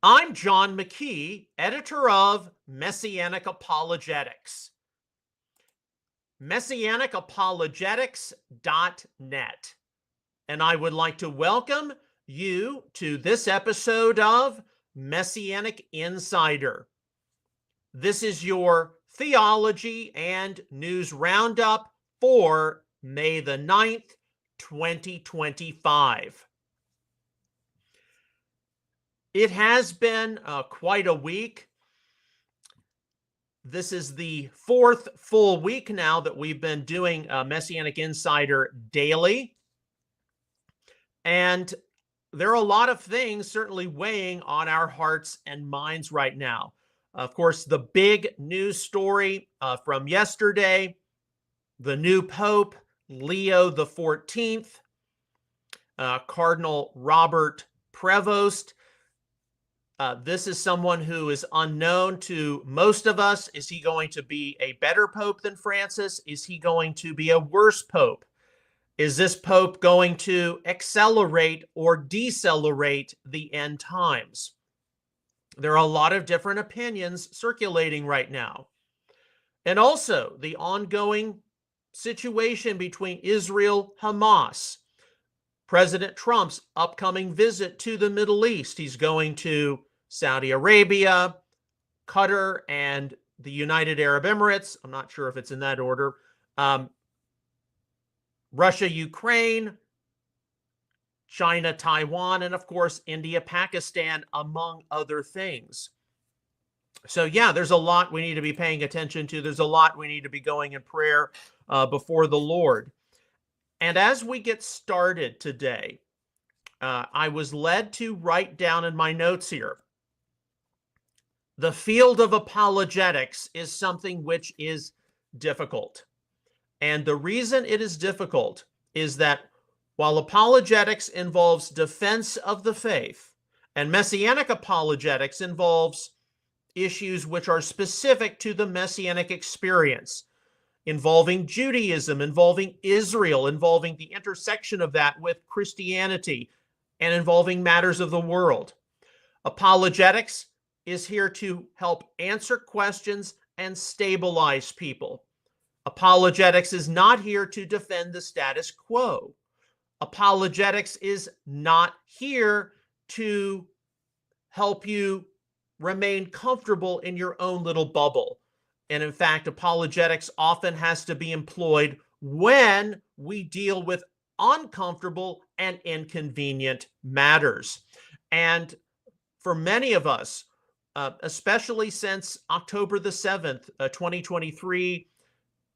I'm John McKee, editor of Messianic Apologetics. Messianicapologetics.net. And I would like to welcome you to this episode of Messianic Insider. This is your theology and news roundup for May the 9th, 2025. It has been quite a week. This is the fourth full week now that we've been doing Messianic Insider daily. And there are a lot of things certainly weighing on our hearts and minds right now. Of course, the big news story from yesterday, the new Pope, Leo the 14th, Cardinal Robert Prevost. This is someone who is unknown to most of us. Is he going to be a better pope than Francis? Is he going to be a worse pope? Is this pope going to accelerate or decelerate the end times? There are a lot of different opinions circulating right now. And also the ongoing situation between Israel and Hamas. President Trump's upcoming visit to the Middle East. He's going to Saudi Arabia, Qatar, and the United Arab Emirates. I'm not sure if it's in that order. Russia, Ukraine, China, Taiwan, and of course, India, Pakistan, among other things. So yeah, there's a lot we need to be paying attention to. There's a lot we need to be going in prayer before the Lord. And as we get started today, I was led to write down in my notes here, the field of apologetics is something which is difficult. And the reason it is difficult is that while apologetics involves defense of the faith, and Messianic apologetics involves issues which are specific to the Messianic experience, involving Judaism, involving Israel, involving the intersection of that with Christianity, and involving matters of the world. Apologetics is here to help answer questions and stabilize people. Apologetics is not here to defend the status quo. Apologetics is not here to help you remain comfortable in your own little bubble. And in fact, apologetics often has to be employed when we deal with uncomfortable and inconvenient matters. And for many of us, especially since October the 7th, 2023,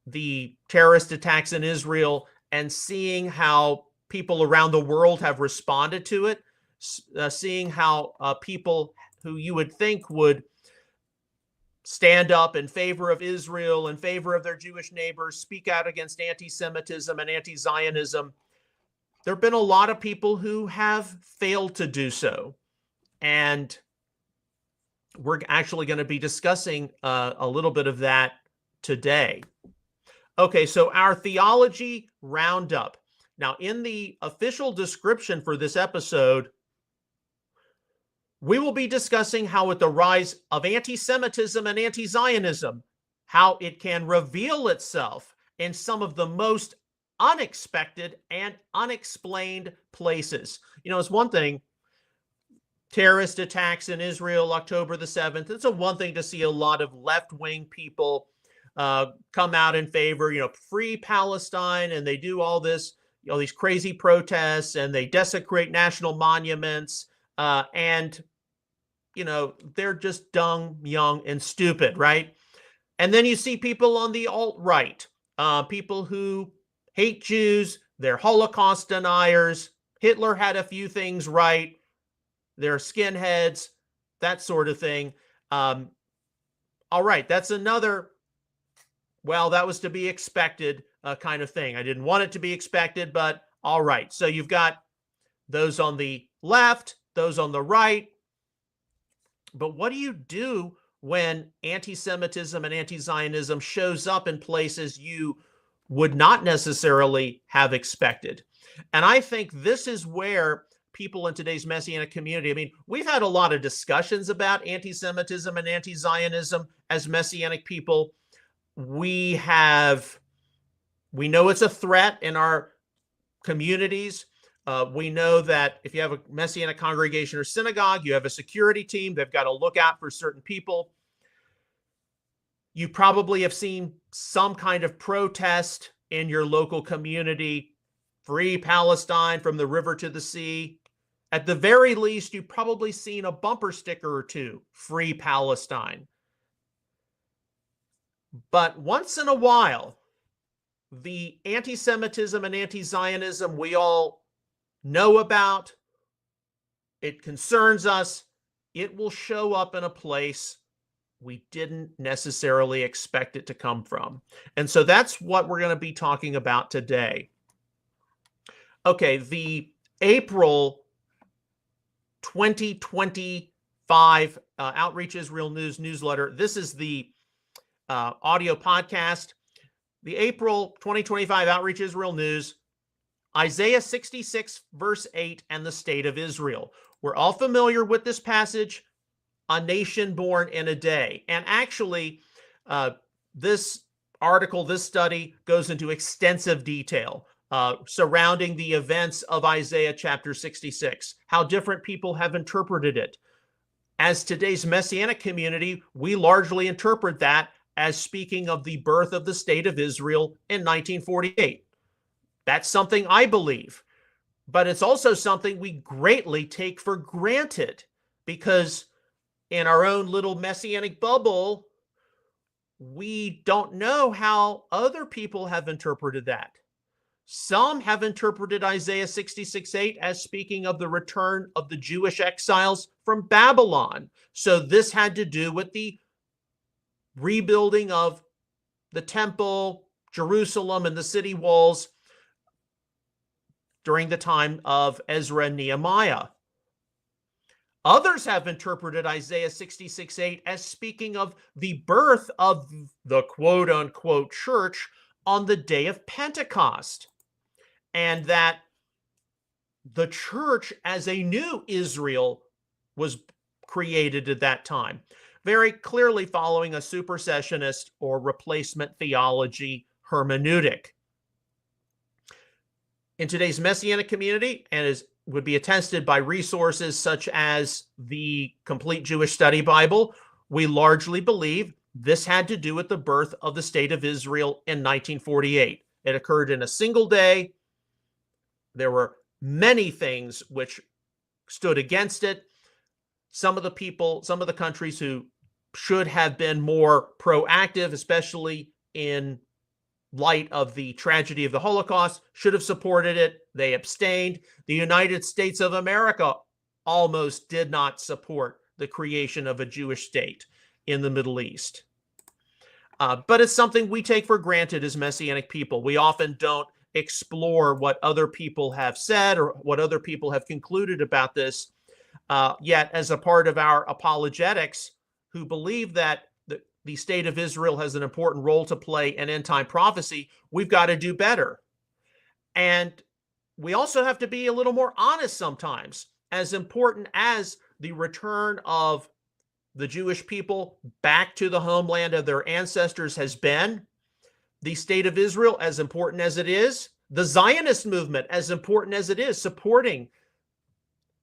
the terrorist attacks in Israel, and seeing how people around the world have responded to it, seeing how people who you would think would stand up in favor of Israel, in favor of their Jewish neighbors, speak out against anti-Semitism and anti-Zionism. There have been a lot of people who have failed to do so. And we're actually going to be discussing a little bit of that today. Okay, so our theology roundup. Now, in the official description for this episode, we will be discussing how with the rise of anti-Semitism and anti-Zionism, how it can reveal itself in some of the most unexpected and unexplained places. You know, it's one thing, terrorist attacks in Israel, October the 7th. It's one thing to see a lot of left-wing people come out in favor, free Palestine, and they do all this, these crazy protests, and they desecrate national monuments, and they're just dumb, young, and stupid, right? And then you see people on the alt-right, people who hate Jews, they're Holocaust deniers, Hitler had a few things right, they're skinheads, that sort of thing. All right, that's another, well, that was to be expected kind of thing. I didn't want it to be expected, but all right. So you've got those on the left, those on the right. But what do you do when anti-Semitism and anti-Zionism shows up in places you would not necessarily have expected? And I think this is where people in today's Messianic community, I mean, we've had a lot of discussions about anti-Semitism and anti-Zionism as Messianic people. We know it's a threat in our communities. We know that if you have a Messianic congregation or synagogue, you have a security team. They've got to look out for certain people. You probably have seen some kind of protest in your local community. Free Palestine from the river to the sea. At the very least, you've probably seen a bumper sticker or two, Free Palestine. But once in a while, the anti-Semitism and anti-Zionism we all know about, it concerns us, it will show up in a place we didn't necessarily expect it to come from. And so that's what we're going to be talking about today. Okay, the April 2025 Outreach Israel News newsletter. This is the audio podcast. The April 2025 Outreach Israel News, Isaiah 66, verse 8, and the state of Israel. We're all familiar with this passage, a nation born in a day. And actually, this article, this study, goes into extensive detail surrounding the events of Isaiah chapter 66, how different people have interpreted it. As today's Messianic community, we largely interpret that as speaking of the birth of the state of Israel in 1948. That's something I believe, but it's also something we greatly take for granted because in our own little Messianic bubble, we don't know how other people have interpreted that. Some have interpreted Isaiah 66:8 as speaking of the return of the Jewish exiles from Babylon. So this had to do with the rebuilding of the temple, Jerusalem, and the city walls during the time of Ezra and Nehemiah. Others have interpreted Isaiah 66:8 as speaking of the birth of the quote-unquote church on the day of Pentecost, and that the church as a new Israel was created at that time, very clearly following a supersessionist or replacement theology hermeneutic. In today's Messianic community, and would be attested by resources such as the Complete Jewish Study Bible, we largely believe this had to do with the birth of the state of Israel in 1948. It occurred in a single day. There were many things which stood against it. Some of the people, some of the countries who should have been more proactive, especially in light of the tragedy of the Holocaust, should have supported it. They abstained. The United States of America almost did not support the creation of a Jewish state in the Middle East. But it's something we take for granted as Messianic people. We often don't explore what other people have said or what other people have concluded about this. Yet, as a part of our apologetics, who believe that the state of Israel has an important role to play in end-time prophecy, we've got to do better. And we also have to be a little more honest sometimes. As important as the return of the Jewish people back to the homeland of their ancestors has been, the state of Israel, as important as it is, the Zionist movement, as important as it is, supporting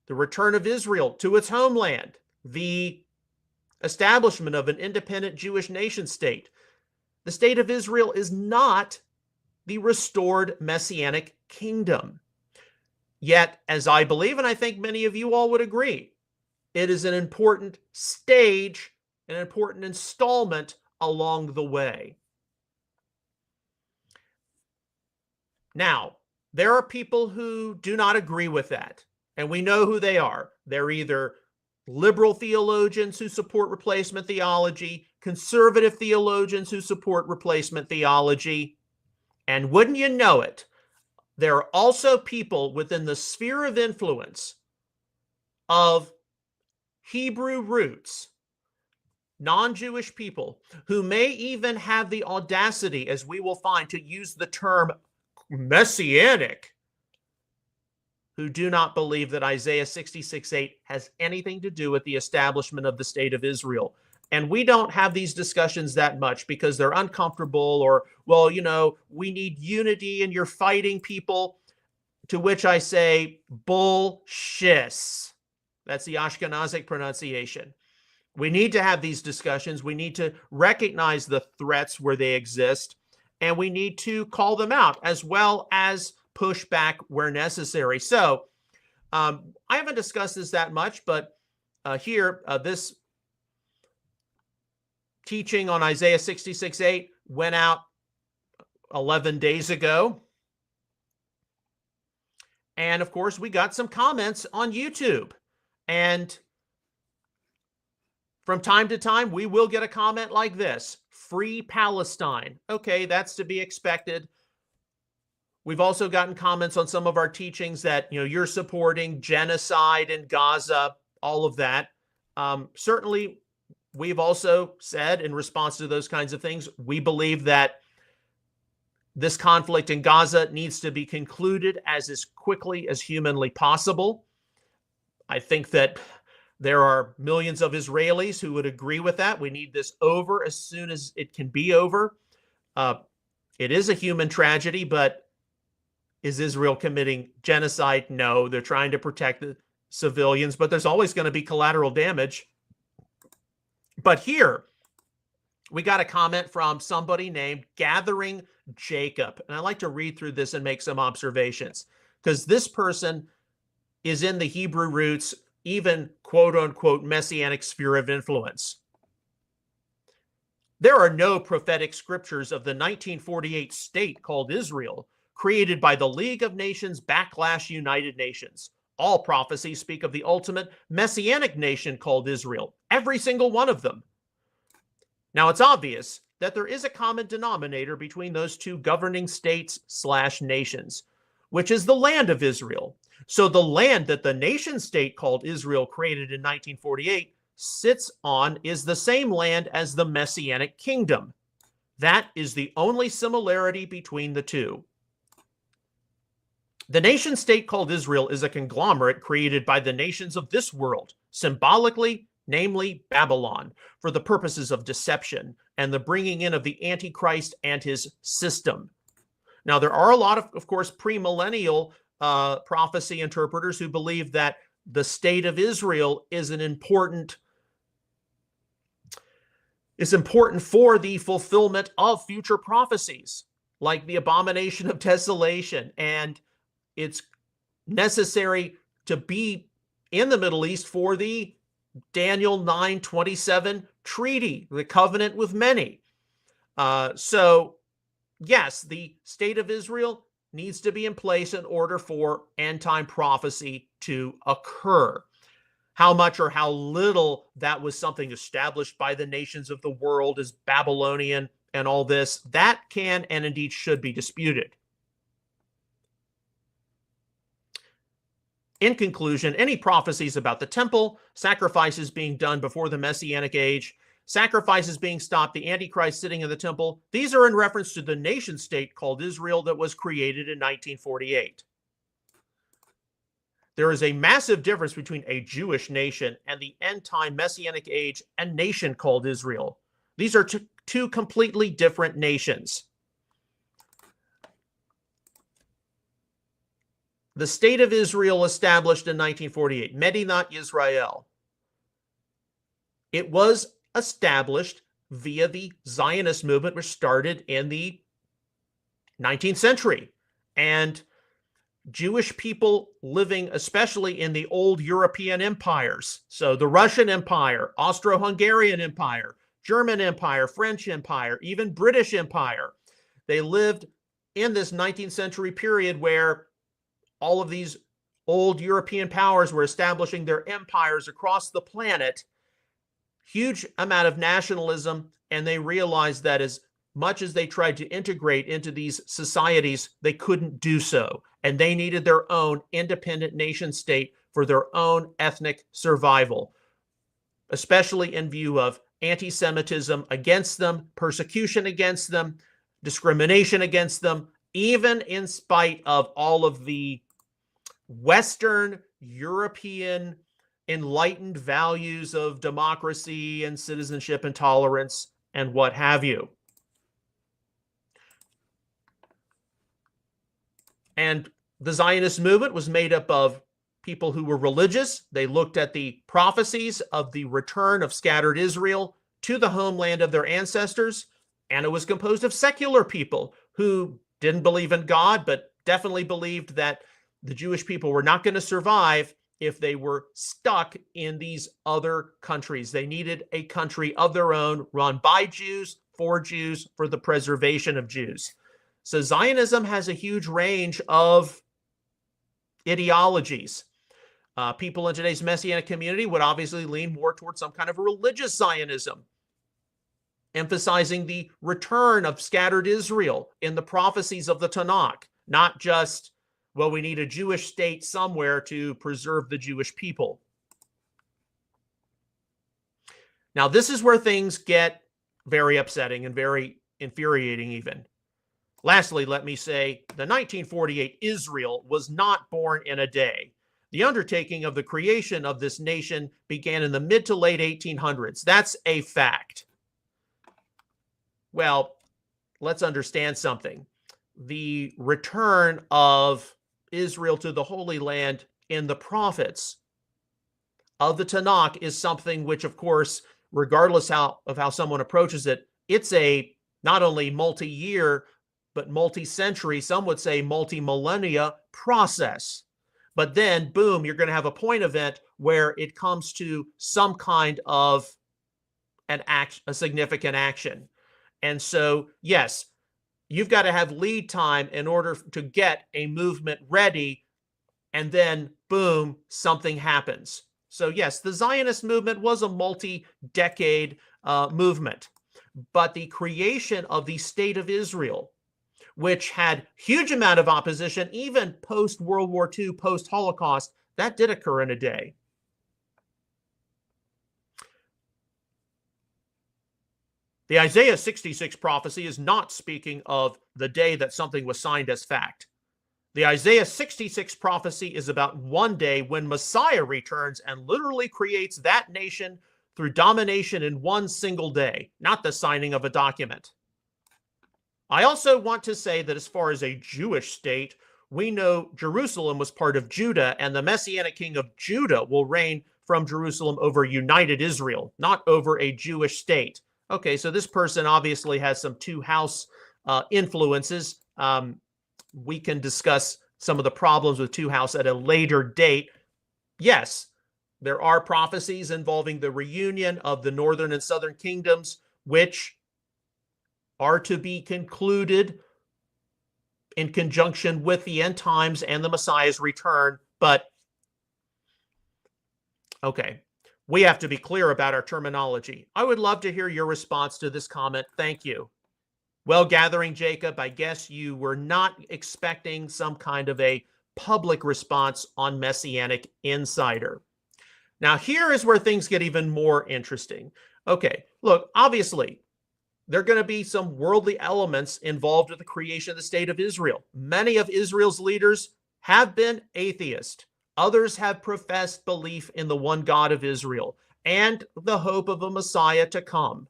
the return of Israel to its homeland, the establishment of an independent Jewish nation state. The state of Israel is not the restored Messianic kingdom. Yet, as I believe, and I think many of you all would agree, it is an important stage, an important installment along the way. Now, there are people who do not agree with that, and we know who they are. They're either liberal theologians who support replacement theology, conservative theologians who support replacement theology, and wouldn't you know it, there are also people within the sphere of influence of Hebrew roots, non-Jewish people, who may even have the audacity, as we will find, to use the term Messianic who do not believe that Isaiah 66:8 has anything to do with the establishment of the state of Israel. And we don't have these discussions that much because they're uncomfortable, or, well, we need unity and you're fighting people. To which I say, bullshit. That's the Ashkenazic pronunciation. We need to have these discussions. We need to recognize the threats where they exist, and we need to call them out as well as push back where necessary. So I haven't discussed this that much, but here, this teaching on Isaiah 66:8 went out 11 days ago. And of course, we got some comments on YouTube. And from time to time, we will get a comment like this: Free Palestine. Okay, that's to be expected. We've also gotten comments on some of our teachings that, you're supporting genocide in Gaza, all of that. Certainly, we've also said in response to those kinds of things, we believe that this conflict in Gaza needs to be concluded as quickly as humanly possible. I think that there are millions of Israelis who would agree with that. We need this over as soon as it can be over. It is a human tragedy, but is Israel committing genocide? No, they're trying to protect the civilians, but there's always going to be collateral damage. But here, we got a comment from somebody named Gathering Jacob. And I'd like to read through this and make some observations, because this person is in the Hebrew roots, even quote unquote Messianic sphere of influence. There are no prophetic scriptures of the 1948 state called Israel, created by the League of Nations / United Nations. All prophecies speak of the ultimate Messianic nation called Israel, every single one of them. Now, it's obvious that there is a common denominator between those two governing states / nations, which is the land of Israel. So the land that the nation state called Israel created in 1948 sits on is the same land as the Messianic kingdom. That is the only similarity between the two. The nation state called Israel is a conglomerate created by the nations of this world, symbolically, namely Babylon, for the purposes of deception and the bringing in of the Antichrist and his system. Now, there are a lot of course, premillennial prophecy interpreters who believe that the state of Israel is important for the fulfillment of future prophecies, like the abomination of desolation, and it's necessary to be in the Middle East for the Daniel 9:27 treaty, the covenant with many. So, yes, the state of Israel needs to be in place in order for end-time prophecy to occur. How much or how little that was something established by the nations of the world as Babylonian and all this, that can and indeed should be disputed. In conclusion, any prophecies about the temple, sacrifices being done before the Messianic age, sacrifices being stopped, the Antichrist sitting in the temple, these are in reference to the nation state called Israel that was created in 1948. There is a massive difference between a Jewish nation and the end-time Messianic age and nation called Israel. These are two completely different nations. The state of Israel established in 1948, Medinat Yisrael. It was established via the Zionist movement, which started in the 19th century. And Jewish people living especially in the old European empires, so the Russian Empire, Austro-Hungarian Empire, German Empire, French Empire, even British Empire, they lived in this 19th century period where all of these old European powers were establishing their empires across the planet. Huge amount of nationalism, and they realized that as much as they tried to integrate into these societies, they couldn't do so. And they needed their own independent nation state for their own ethnic survival, especially in view of anti-Semitism against them, persecution against them, discrimination against them, even in spite of all of the Western European enlightened values of democracy and citizenship and tolerance and what have you. And the Zionist movement was made up of people who were religious. They looked at the prophecies of the return of scattered Israel to the homeland of their ancestors. And it was composed of secular people who didn't believe in God, but definitely believed that the Jewish people were not going to survive if they were stuck in these other countries. They needed a country of their own, run by Jews, for the preservation of Jews. So Zionism has a huge range of ideologies. People in today's Messianic community would obviously lean more towards some kind of religious Zionism, emphasizing the return of scattered Israel in the prophecies of the Tanakh, not just, well, we need a Jewish state somewhere to preserve the Jewish people. Now, this is where things get very upsetting and very infuriating even. Lastly, let me say the 1948 Israel was not born in a day. The undertaking of the creation of this nation began in the mid to late 1800s. That's a fact. Well, let's understand something. The return of Israel to the Holy Land in the prophets of the Tanakh is something which, of course, regardless of how someone approaches it, it's a not only multi-year, but multi-century, some would say multi-millennia process. But then, boom, you're going to have a point event where it comes to some kind of a significant action. And so, yes, you've got to have lead time in order to get a movement ready, and then, boom, something happens. So, yes, the Zionist movement was a multi-decade movement. But the creation of the State of Israel, which had huge amount of opposition, even post-World War II, post-Holocaust, that did occur in a day. The Isaiah 66 prophecy is not speaking of the day that something was signed as fact. The Isaiah 66 prophecy is about one day when Messiah returns and literally creates that nation through domination in one single day, not the signing of a document. I also want to say that as far as a Jewish state, we know Jerusalem was part of Judah, and the Messianic king of Judah will reign from Jerusalem over united Israel, not over a Jewish state. Okay, so this person obviously has some two-house influences. We can discuss some of the problems with two-house at a later date. Yes, there are prophecies involving the reunion of the northern and southern kingdoms, which are to be concluded in conjunction with the end times and the Messiah's return. But, okay, we have to be clear about our terminology. I would love to hear your response to this comment. Thank you. Well, gathering, Jacob, I guess you were not expecting some kind of a public response on Messianic Insider. Now, here is where things get even more interesting. Okay, look, obviously, there are going to be some worldly elements involved with the creation of the State of Israel. Many of Israel's leaders have been atheist. Others have professed belief in the one God of Israel and the hope of a Messiah to come.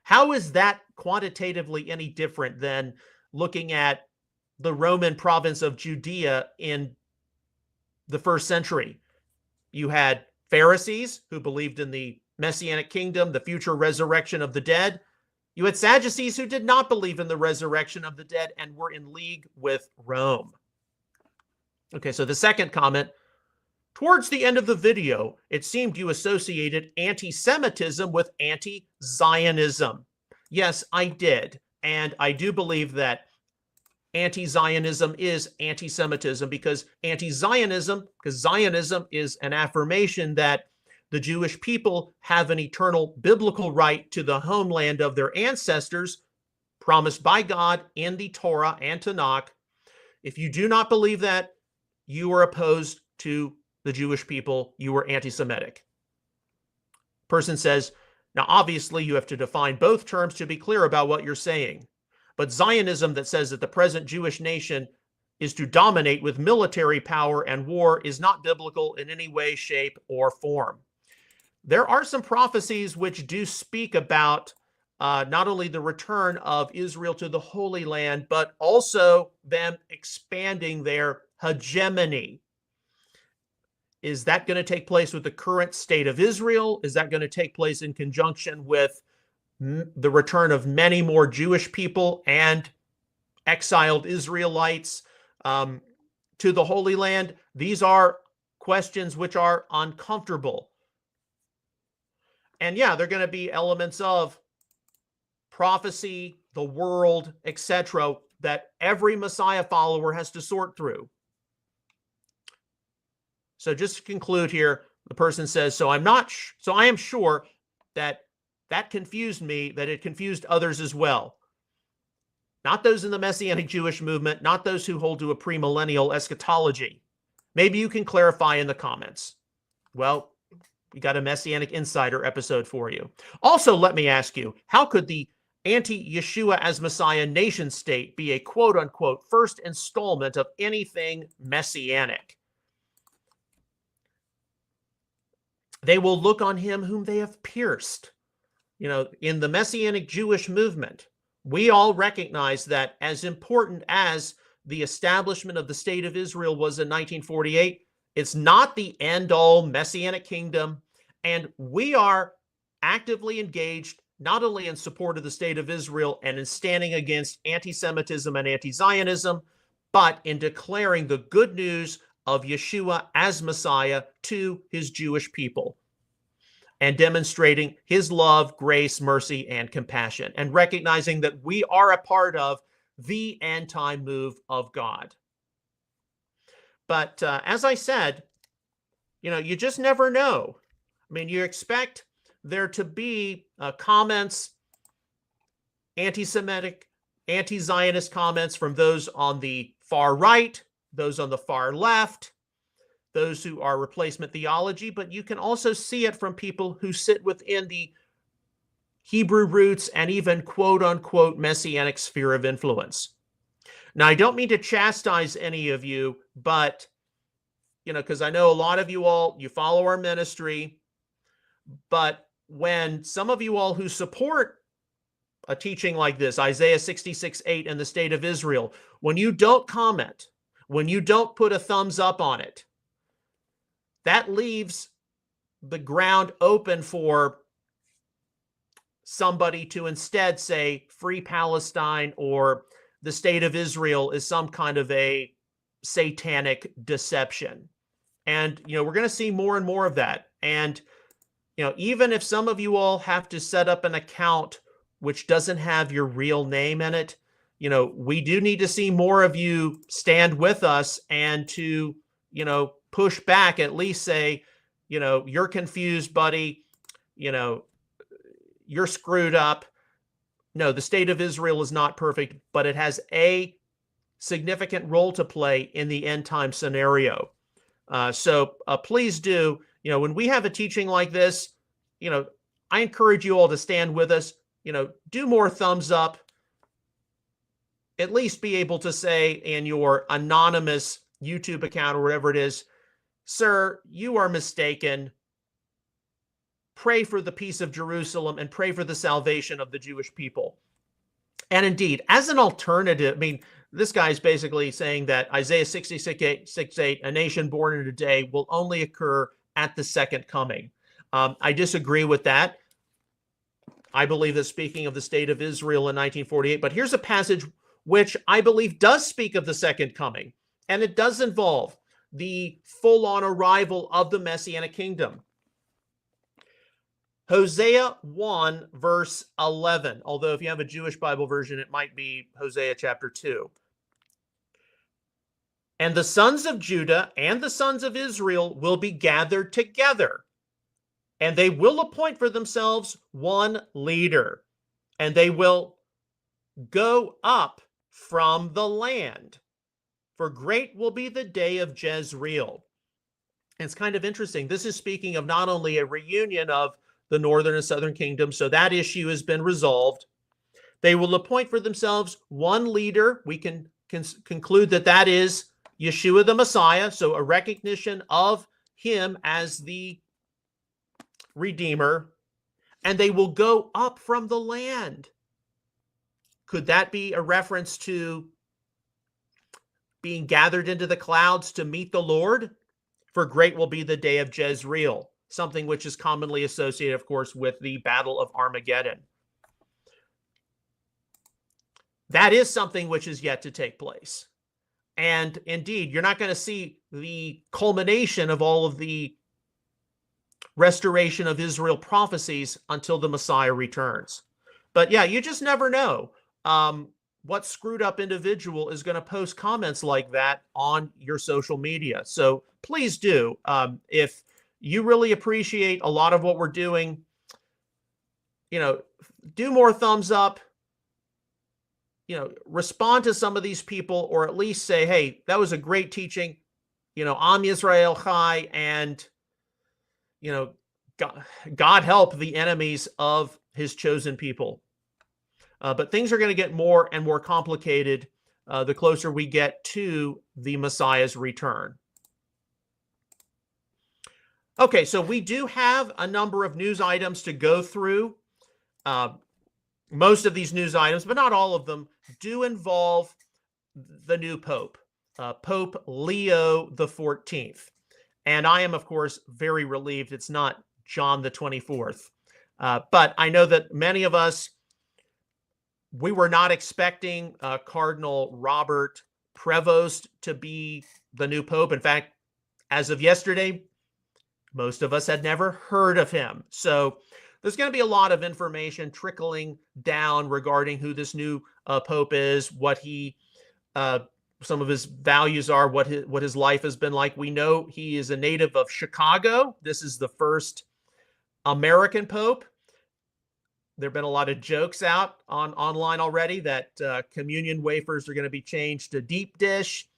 How is that quantitatively any different than looking at the Roman province of Judea in the first century? You had Pharisees who believed in the Messianic kingdom, the future resurrection of the dead. You had Sadducees who did not believe in the resurrection of the dead and were in league with Rome. Okay, so the second comment, towards the end of the video, it seemed you associated anti-Semitism with anti-Zionism. Yes, I did. And I do believe that anti-Zionism is anti-Semitism because Zionism is an affirmation that the Jewish people have an eternal biblical right to the homeland of their ancestors promised by God in the Torah and Tanakh. If you do not believe that, you are opposed to the Jewish people. You are anti-Semitic. Person says, now obviously you have to define both terms to be clear about what you're saying. But Zionism that says that the present Jewish nation is to dominate with military power and war is not biblical in any way, shape, or form. There are some prophecies which do speak about not only the return of Israel to the Holy Land, but also them expanding their hegemony. Is that going to take place with the current state of Israel? Is that going to take place in conjunction with the return of many more Jewish people and exiled Israelites to the Holy Land? These are questions which are uncomfortable. And yeah, they're going to be elements of prophecy, the world, etc., that every Messiah follower has to sort through. So just to conclude here, the person says, so I am sure that confused me, that it confused others as well. Not those in the Messianic Jewish movement, not those who hold to a premillennial eschatology. Maybe you can clarify in the comments. Well, we got a Messianic Insider episode for you. Also, let me ask you, how could the anti-Yeshua as Messiah nation state be a quote-unquote first installment of anything Messianic? They will look on him whom they have pierced. You know, in the Messianic Jewish movement, we all recognize that as important as the establishment of the state of Israel was in 1948, it's not the end-all Messianic kingdom, and we are actively engaged not only in support of the state of Israel and in standing against anti-Semitism and anti-Zionism, but in declaring the good news of Yeshua as Messiah to his Jewish people and demonstrating his love, grace, mercy, and compassion, and recognizing that we are a part of the end-time move of God. But as I said, you know, you just never know. I mean, you expect there to be comments, anti-Semitic, anti-Zionist comments from those on the far right, those on the far left, those who are replacement theology, but you can also see it from people who sit within the Hebrew roots and even quote-unquote Messianic sphere of influence. Now, I don't mean to chastise any of you, but, you know, because I know a lot of you all, you follow our ministry, but when some of you all who support a teaching like this, Isaiah 66:8 and the state of Israel, when you don't comment, when you don't put a thumbs up on it, that leaves the ground open for somebody to instead say free Palestine or the state of Israel is some kind of a satanic deception. And, you know, we're going to see more and more of that. And, you know, even if some of you all have to set up an account which doesn't have your real name in it, you know, we do need to see more of you stand with us and to, you know, push back, at least say, you know, you're confused, buddy. You know, you're screwed up. No, the state of Israel is not perfect, but it has a significant role to play in the end time scenario. So please do, you know, when we have a teaching like this, you know, I encourage you all to stand with us, you know, do more thumbs up, at least be able to say in your anonymous YouTube account or whatever it is, sir, you are mistaken. Pray for the peace of Jerusalem and pray for the salvation of the Jewish people. And indeed, as an alternative, I mean, this guy is basically saying that Isaiah 66:8, a nation born in a day, will only occur at the second coming. I disagree with that. I believe that speaking of the state of Israel in 1948, but here's a passage which I believe does speak of the second coming, and it does involve the full-on arrival of the Messianic kingdom. Hosea 1, verse 11, although if you have a Jewish Bible version, it might be Hosea chapter 2. And the sons of Judah and the sons of Israel will be gathered together, and they will appoint for themselves one leader, and they will go up from the land, for great will be the day of Jezreel. And it's kind of interesting. This is speaking of not only a reunion of the northern and southern kingdom, so that issue has been resolved. They will appoint for themselves one leader. We can conclude that that is Yeshua the Messiah, so a recognition of him as the Redeemer, and they will go up from the land. Could that be a reference to being gathered into the clouds to meet the Lord? For great will be the day of Jezreel, something which is commonly associated, of course, with the Battle of Armageddon. That is something which is yet to take place. And indeed, you're not going to see the culmination of all of the restoration of Israel prophecies until the Messiah returns. But yeah, you just never know what screwed up individual is going to post comments like that on your social media. So please do. If you really appreciate a lot of what we're doing, do more thumbs up, respond to some of these people, or at least say, hey, that was a great teaching. Am Yisrael Chai, and, God help the enemies of his chosen people. But things are going to get more and more complicated the closer we get to the Messiah's return. Okay, so we do have a number of news items to go through. Most of these news items, but not all of them, do involve the new Pope, Pope Leo the 14th. And I am, of course, very relieved it's not John the 24th. But I know that many of us, we were not expecting Cardinal Robert Prevost to be the new Pope. In fact, as of yesterday, most of us had never heard of him. So there's going to be a lot of information trickling down regarding who this new Pope is, what he, some of his values are, what his life has been like. We know he is a native of Chicago. This is the first American Pope. There have been a lot of jokes out online already that communion wafers are going to be changed to deep dish.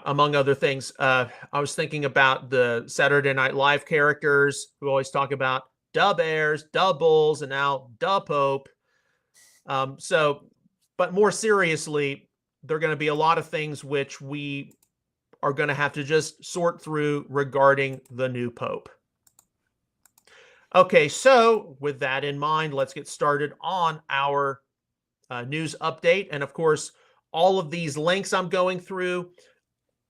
Among other things, I was thinking about the Saturday Night Live characters who always talk about da Bears, da Bulls, and now da Pope. But more seriously, there are going to be a lot of things which we are going to have to just sort through regarding the new Pope. Okay, so with that in mind, let's get started on our news update. And of course, all of these links I'm going through,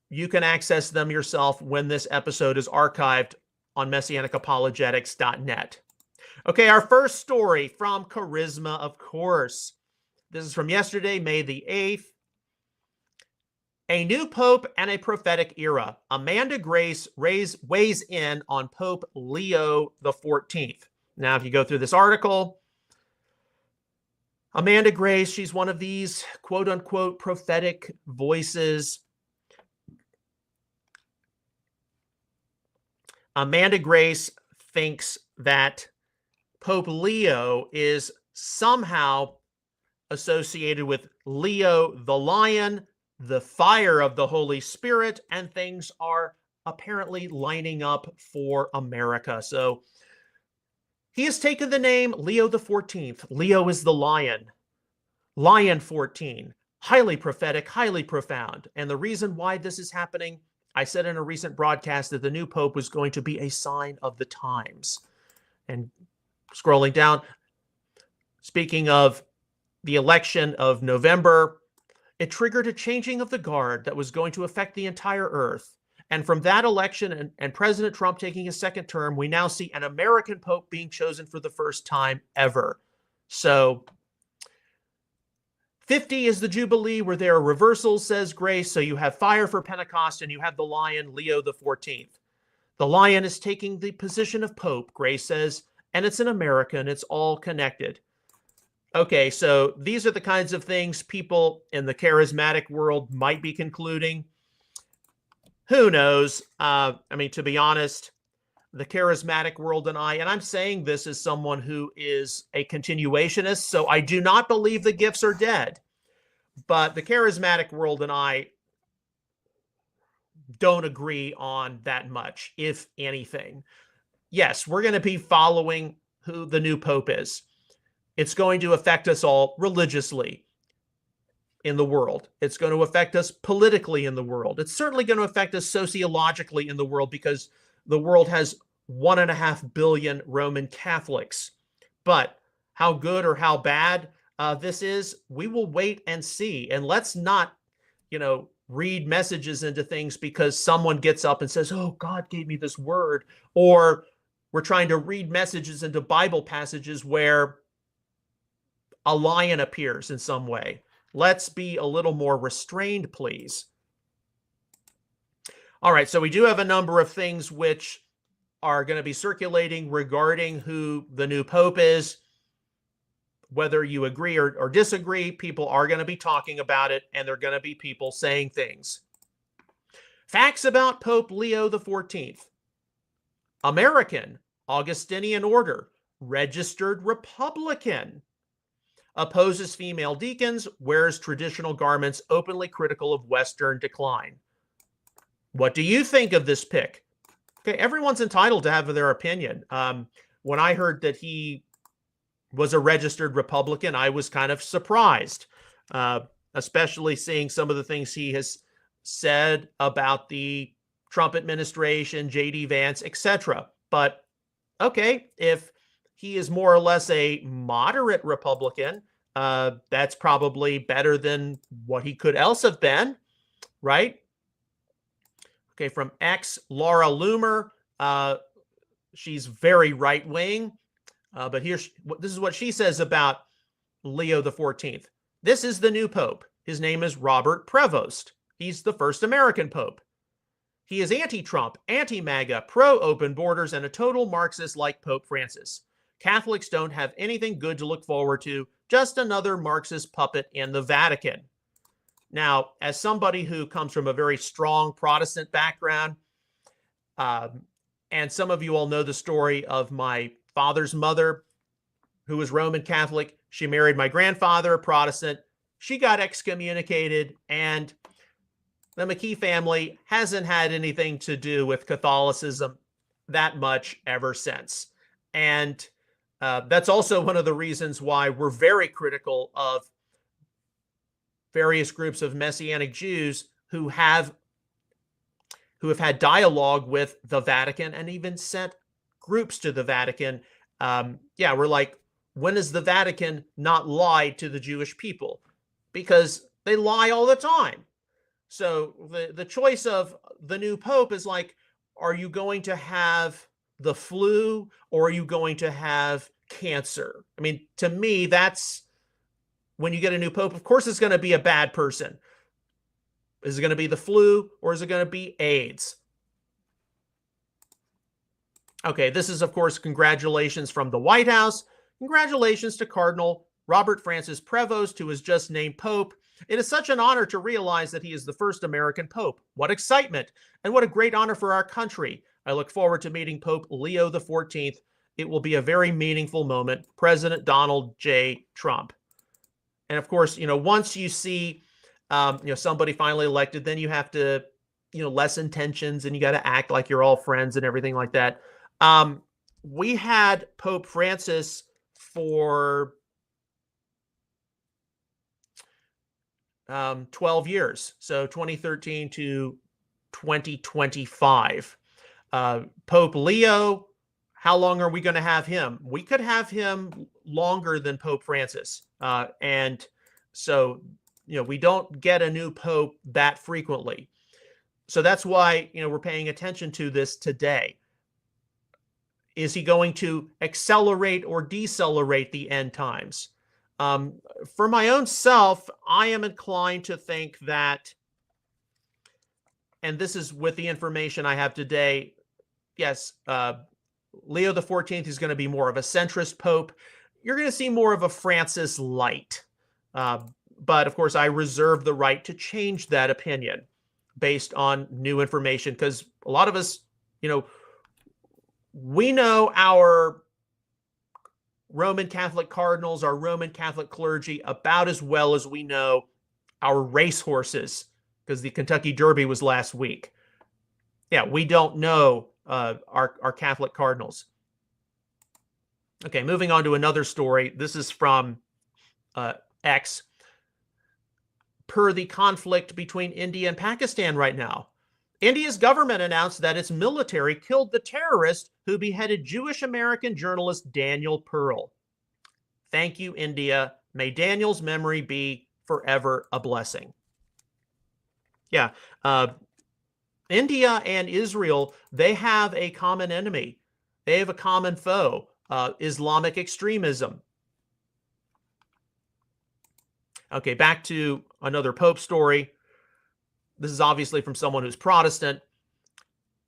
you can access them yourself when this episode is archived on MessianicApologetics.net. Okay, our first story from Charisma, of course. This is from yesterday, May the 8th. A new Pope and a prophetic era. Amanda Grace weighs in on Pope Leo the 14th. Now, if you go through this article, Amanda Grace, she's one of these quote-unquote prophetic voices. Amanda Grace thinks that Pope Leo is somehow associated with Leo the lion, the fire of the Holy Spirit, and things are apparently lining up for America. So he has taken the name Leo the 14th. Leo is the lion. Lion 14. Highly prophetic, highly profound. And the reason why this is happening, I said in a recent broadcast that the new Pope was going to be a sign of the times. And scrolling down, speaking of the election of November, it triggered a changing of the guard that was going to affect the entire earth. And from that election and President Trump taking his second term, we now see an American Pope being chosen for the first time ever. So 50 is the Jubilee where there are reversals, says Grace. So you have fire for Pentecost and you have the lion, Leo the 14th. The lion is taking the position of Pope, Grace says, and it's in America and it's all connected. Okay, so these are the kinds of things people in the charismatic world might be concluding. Who knows? I mean, to be honest, the charismatic world and I'm saying this as someone who is a continuationist, so I do not believe the gifts are dead. But the charismatic world and I don't agree on that much, if anything. Yes, we're going to be following who the new Pope is. It's going to affect us all religiously in the world. It's going to affect us politically in the world. It's certainly going to affect us sociologically in the world, because the world has 1.5 billion Roman Catholics. But how good or how bad this is, we will wait and see. And let's not, read messages into things because someone gets up and says, oh, God gave me this word, or we're trying to read messages into Bible passages where a lion appears in some way. Let's be a little more restrained, please. All right, so we do have a number of things which are going to be circulating regarding who the new pope is. Whether you agree or disagree, people are going to be talking about it, and there are going to be people saying things. Facts about Pope Leo XIV. American, Augustinian order, registered Republican. Opposes female deacons, wears traditional garments, openly critical of Western decline. What do you think of this pick? Okay, everyone's entitled to have their opinion. When I heard that he was a registered Republican, I was kind of surprised, especially seeing some of the things he has said about the Trump administration, J.D. Vance, etc. But okay, if he is more or less a moderate Republican, that's probably better than what he could else have been, right? Okay, from X, Laura Loomer, she's very right-wing. But this is what she says about Leo XIV. This is the new pope. His name is Robert Prevost. He's the first American pope. He is anti-Trump, anti-MAGA, pro-open borders, and a total Marxist like Pope Francis. Catholics don't have anything good to look forward to, just another Marxist puppet in the Vatican. Now, as somebody who comes from a very strong Protestant background, and some of you all know the story of my father's mother, who was Roman Catholic. She married my grandfather, a Protestant. She got excommunicated, and the McKee family hasn't had anything to do with Catholicism that much ever since. And that's also one of the reasons why we're very critical of various groups of Messianic Jews who have had dialogue with the Vatican and even sent groups to the Vatican. We're like, when has the Vatican not lied to the Jewish people? Because they lie all the time. So the choice of the new pope is like, are you going to have the flu, or are you going to have cancer? I mean, to me, that's when you get a new pope. Of course, it's going to be a bad person. Is it going to be the flu, or is it going to be AIDS? Okay, this is, of course, congratulations from the White House. Congratulations to Cardinal Robert Francis Prevost, who was just named Pope. It is such an honor to realize that he is the first American Pope. What excitement, and what a great honor for our country. I look forward to meeting Pope Leo XIV. It will be a very meaningful moment. President Donald J. Trump. And of course, once you see, somebody finally elected, then you have to, lessen tensions, and you got to act like you're all friends and everything like that. We had Pope Francis for 12 years, so 2013 to 2025. Pope Leo, how long are we going to have him? We could have him longer than Pope Francis. And so, we don't get a new pope that frequently. So that's why, we're paying attention to this today. Is he going to accelerate or decelerate the end times? For my own self, I am inclined to think that, and this is with the information I have today, yes, Leo XIV is going to be more of a centrist pope. You're going to see more of a Francis light. But of course, I reserve the right to change that opinion based on new information, because a lot of us, we know our Roman Catholic cardinals, our Roman Catholic clergy about as well as we know our racehorses, because the Kentucky Derby was last week. Yeah, we don't know our Catholic cardinals. Okay, moving on to another story. This is from X. Per the conflict between India and Pakistan right now, India's government announced that its military killed the terrorist who beheaded Jewish American journalist Daniel Pearl. Thank you, India. May Daniel's memory be forever a blessing. Yeah. India and Israel, they have a common enemy. They have a common foe, Islamic extremism. Okay, back to another Pope story. This is obviously from someone who's Protestant.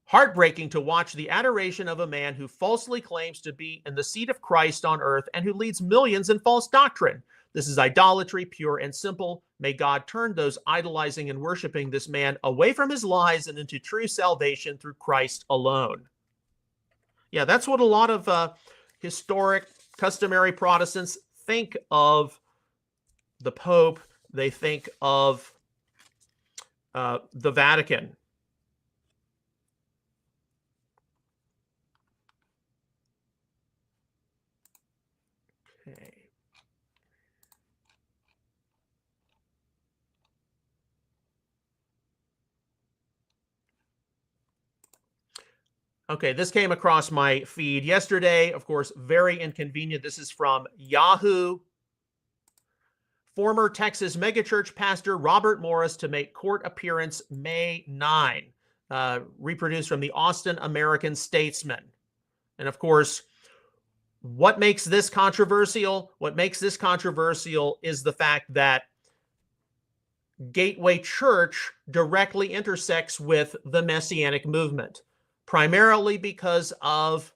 Heartbreaking to watch the adoration of a man who falsely claims to be in the seat of Christ on earth and who leads millions in false doctrine. This is idolatry, pure and simple. May God turn those idolizing and worshiping this man away from his lies and into true salvation through Christ alone. Yeah, that's what a lot of historic, customary Protestants think of the Pope. They think of the Vatican. Okay. Okay, this came across my feed yesterday. Of course, very inconvenient. This is from Yahoo. Former Texas megachurch pastor Robert Morris to make court appearance May 9. Reproduced from the Austin American-Statesman. And of course, what makes this controversial? What makes this controversial is the fact that Gateway Church directly intersects with the Messianic movement, primarily because of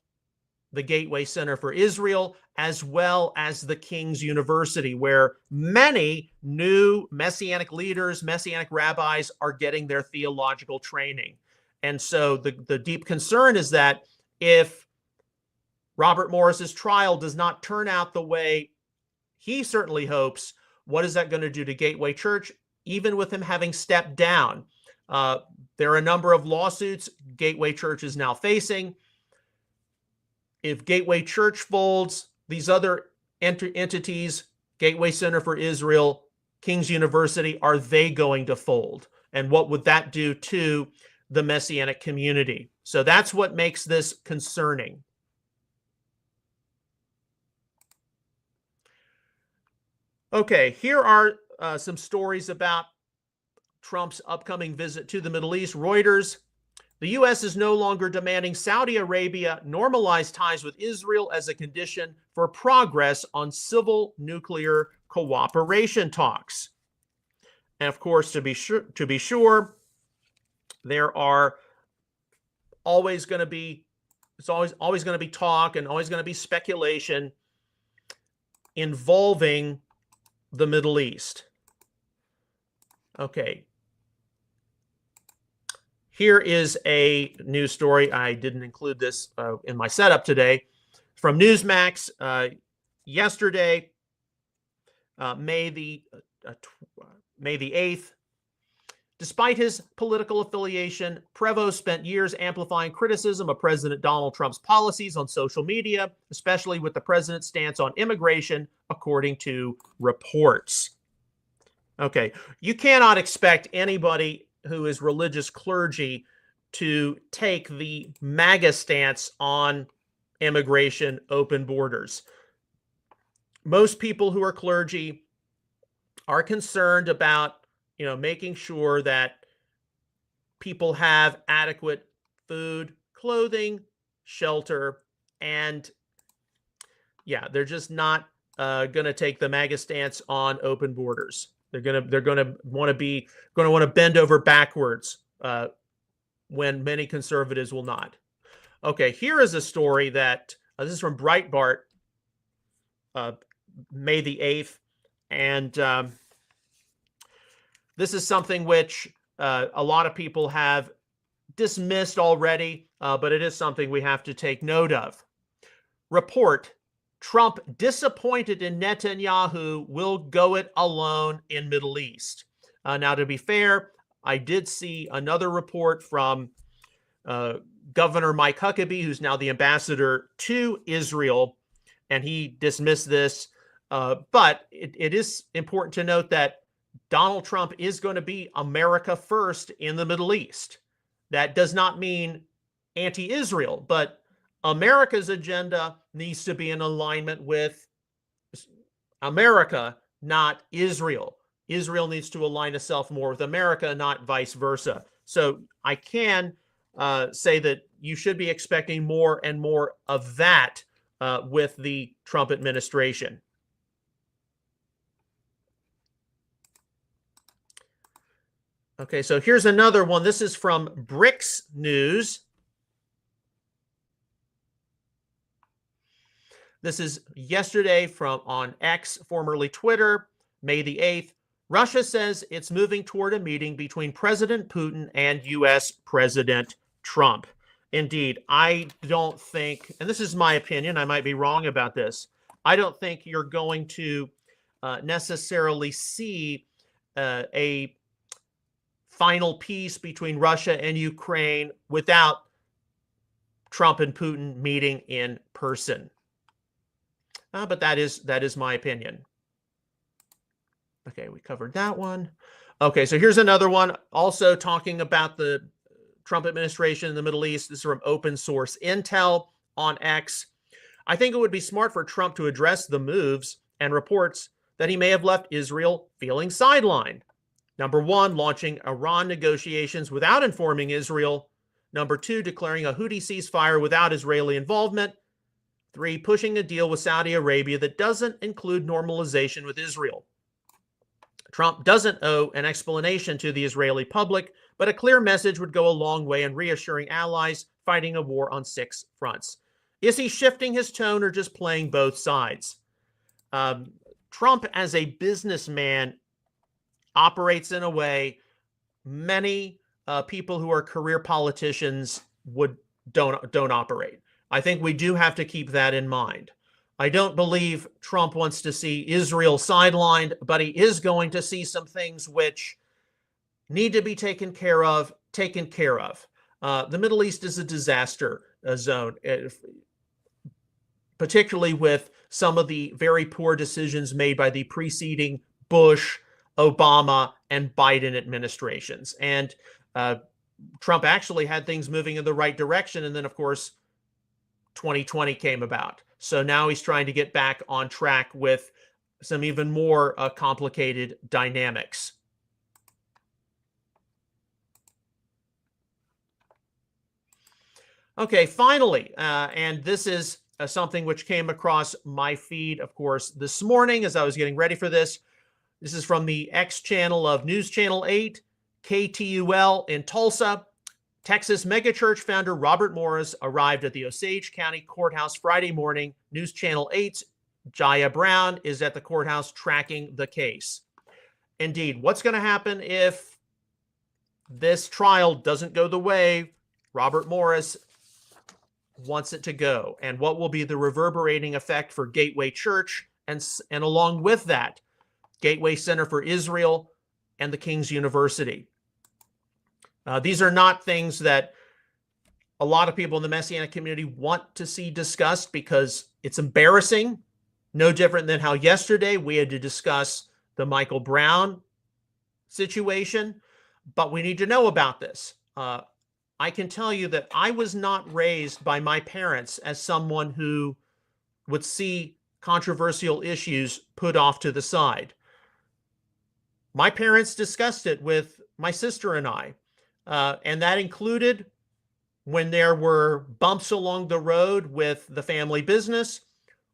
the Gateway Center for Israel, as well as the King's University, where many new Messianic leaders, Messianic rabbis are getting their theological training. And so the deep concern is that if Robert Morris's trial does not turn out the way he certainly hopes, what is that going to do to Gateway Church, even with him having stepped down? There are a number of lawsuits Gateway Church is now facing. If Gateway Church folds, these other entities, Gateway Center for Israel, King's University, are they going to fold? And what would that do to the Messianic community? So that's what makes this concerning. Okay, here are some stories about Trump's upcoming visit to the Middle East. Reuters: the U.S. is no longer demanding Saudi Arabia normalize ties with Israel as a condition for progress on civil nuclear cooperation talks. And of course, to be sure, there are always going to be always going to be talk and always going to be speculation involving the Middle East. Okay. Here is a news story. I didn't include this in my setup today. From Newsmax yesterday, May the 8th. Despite his political affiliation, Prevost spent years amplifying criticism of President Donald Trump's policies on social media, especially with the president's stance on immigration, according to reports. Okay, you cannot expect anybody who is religious clergy to take the MAGA stance on immigration, open borders. Most people who are clergy are concerned about, making sure that people have adequate food, clothing, shelter, and they're just not going to take the MAGA stance on open borders. They're going to want to bend over backwards when many conservatives will not. Okay, here is a story that this is from Breitbart, May the 8th, and this is something which a lot of people have dismissed already, but it is something we have to take note of. Report: Trump disappointed in Netanyahu, will go it alone in Middle East. Now, to be fair, I did see another report from Governor Mike Huckabee, who's now the ambassador to Israel, and he dismissed this. But it is important to note that Donald Trump is going to be America first in the Middle East. That does not mean anti-Israel, but America's agenda needs to be in alignment with America, not Israel. Israel needs to align itself more with America, not vice versa. So I can say that you should be expecting more and more of that with the Trump administration. Okay, so here's another one. This is from BRICS News. This is yesterday from on X, formerly Twitter, May the 8th. Russia says it's moving toward a meeting between President Putin and U.S. President Trump. Indeed, I don't think, and this is my opinion, I might be wrong about this, I don't think you're going to necessarily see a final peace between Russia and Ukraine without Trump and Putin meeting in person. But that is my opinion. Okay, we covered that one. Okay, so here's another one, also talking about the Trump administration in the Middle East. This is from Open Source Intel on X. I think it would be smart for Trump to address the moves and reports that he may have left Israel feeling sidelined. Number one, launching Iran negotiations without informing Israel. Number two, declaring a Houthi ceasefire without Israeli involvement. Three, pushing a deal with Saudi Arabia that doesn't include normalization with Israel. Trump doesn't owe an explanation to the Israeli public, but a clear message would go a long way in reassuring allies fighting a war on 6 fronts. Is he shifting his tone or just playing both sides? Trump, as a businessman, operates in a way many people who are career politicians don't operate. I think we do have to keep that in mind. I don't believe Trump wants to see Israel sidelined, but he is going to see some things which need to be taken care of. The Middle East is a disaster zone, particularly with some of the very poor decisions made by the preceding Bush, Obama, and Biden administrations. And Trump actually had things moving in the right direction. And then, of course, 2020 came about. So now he's trying to get back on track with some even more complicated dynamics. Okay, finally, and this is something which came across my feed, of course, this morning as I was getting ready for this. This is from the X channel of News Channel 8, KTUL in Tulsa. Texas megachurch founder Robert Morris arrived at the Osage County Courthouse Friday morning. News Channel 8's Jaya Brown is at the courthouse tracking the case. Indeed, what's going to happen if this trial doesn't go the way Robert Morris wants it to go? And what will be the reverberating effect for Gateway Church and along with that, Gateway Center for Israel and the King's University? These are not things that a lot of people in the Messianic community want to see discussed because it's embarrassing. No different than how yesterday we had to discuss the Michael Brown situation, but we need to know about this. I can tell you that I was not raised by my parents as someone who would see controversial issues put off to the side. My parents discussed it with my sister and I. And that included when there were bumps along the road with the family business,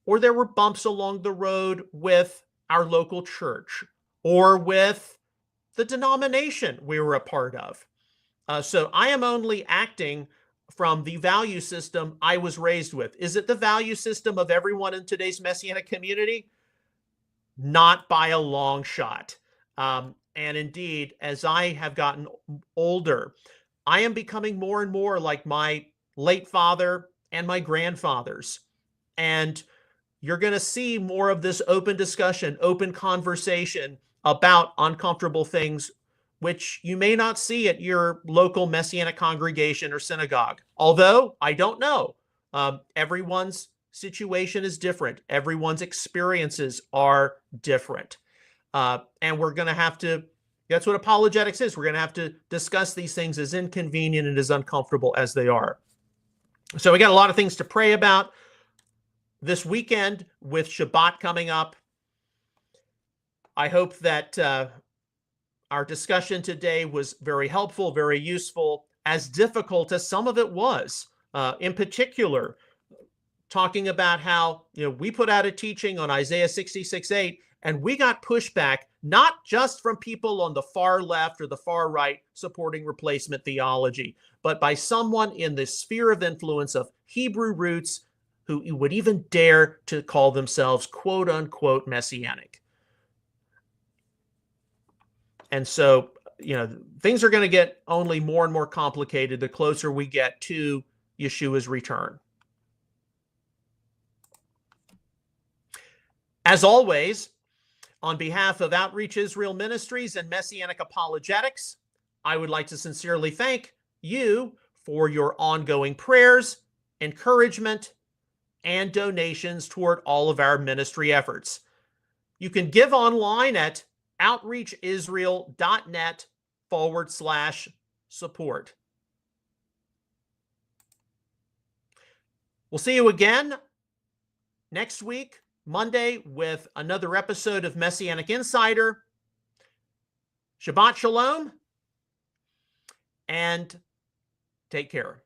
or there were bumps along the road with our local church, or with the denomination we were a part of. So I am only acting from the value system I was raised with. Is it the value system of everyone in today's Messianic community? Not by a long shot. And indeed, as I have gotten older, I am becoming more and more like my late father and my grandfathers. And you're going to see more of this open discussion, open conversation about uncomfortable things, which you may not see at your local Messianic congregation or synagogue. Although, I don't know. Everyone's situation is different. Everyone's experiences are different. And we're going to have to, that's what apologetics is. We're going to have to discuss these things as inconvenient and as uncomfortable as they are. So we got a lot of things to pray about this weekend with Shabbat coming up. I hope that our discussion today was very helpful, very useful, as difficult as some of it was. In particular, talking about how we put out a teaching on Isaiah 66:8, and we got pushback not just from people on the far left or the far right supporting replacement theology, but by someone in the sphere of influence of Hebrew roots who would even dare to call themselves quote unquote Messianic. And so, things are going to get only more and more complicated the closer we get to Yeshua's return. As always, on behalf of Outreach Israel Ministries and Messianic Apologetics, I would like to sincerely thank you for your ongoing prayers, encouragement, and donations toward all of our ministry efforts. You can give online at outreachisrael.net/support. We'll see you again next week, Monday, with another episode of Messianic Insider. Shabbat Shalom, and take care.